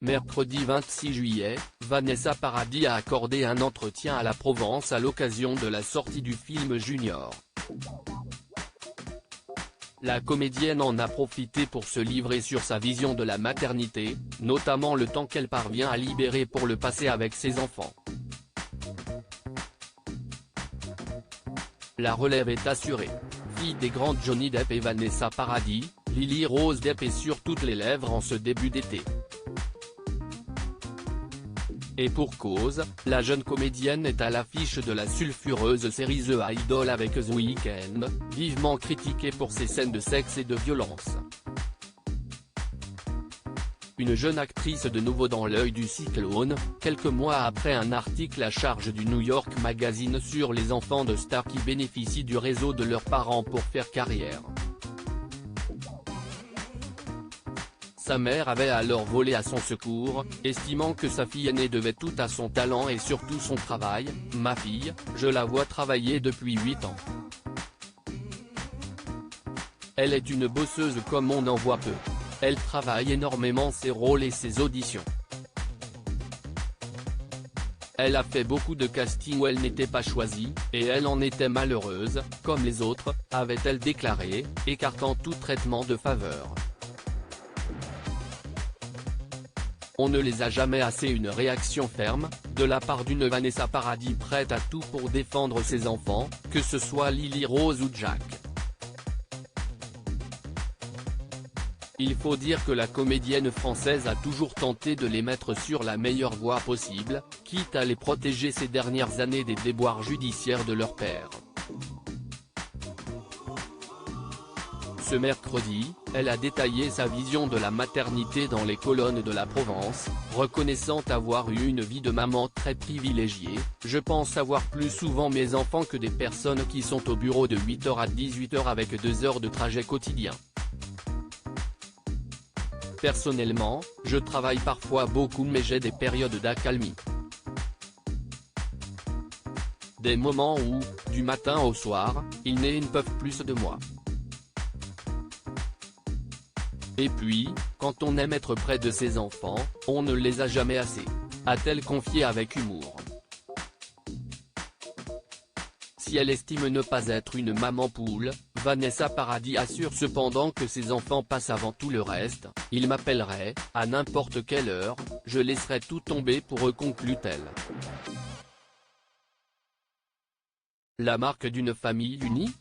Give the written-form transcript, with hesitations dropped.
Mercredi 26 juillet, Vanessa Paradis a accordé un entretien à la Provence à l'occasion de la sortie du film Junior. La comédienne en a profité pour se livrer sur sa vision de la maternité, notamment le temps qu'elle parvient à libérer pour le passer avec ses enfants. La relève est assurée. Fille des grands Johnny Depp et Vanessa Paradis, Lily Rose Depp est sur toutes les lèvres en ce début d'été. Et pour cause, la jeune comédienne est à l'affiche de la sulfureuse série The Idol avec The Weeknd, vivement critiquée pour ses scènes de sexe et de violence. Une jeune actrice de nouveau dans l'œil du cyclone, quelques mois après un article à charge du New York Magazine sur les enfants de stars qui bénéficient du réseau de leurs parents pour faire carrière. Sa mère avait alors volé à son secours, estimant que sa fille aînée devait tout à son talent et surtout son travail. « Ma fille, je la vois travailler depuis 8 ans. Elle est une bosseuse comme on en voit peu. Elle travaille énormément ses rôles et ses auditions. Elle a fait beaucoup de castings où elle n'était pas choisie, et elle en était malheureuse, comme les autres, avait-elle déclaré, écartant tout traitement de faveur. On ne les a jamais assez. Une réaction ferme, de la part d'une Vanessa Paradis prête à tout pour défendre ses enfants, que ce soit Lily Rose ou Jack. Il faut dire que la comédienne française a toujours tenté de les mettre sur la meilleure voie possible, quitte à les protéger ces dernières années des déboires judiciaires de leur père. Ce mercredi, elle a détaillé sa vision de la maternité dans les colonnes de la Provence, reconnaissant avoir eu une vie de maman très privilégiée. « Je pense avoir plus souvent mes enfants que des personnes qui sont au bureau de 8h à 18h avec 2 heures de trajet quotidien. Personnellement, je travaille parfois beaucoup mais j'ai des périodes d'accalmie. Des moments où, du matin au soir, ils ne peuvent plus de moi. Et puis, quand on aime être près de ses enfants, on ne les a jamais assez », a-t-elle confié avec humour. Si elle estime ne pas être une maman poule, Vanessa Paradis assure cependant que ses enfants passent avant tout le reste. « Ils m'appelleraient, à n'importe quelle heure, je laisserais tout tomber pour eux », conclut-elle. La marque d'une famille unie ?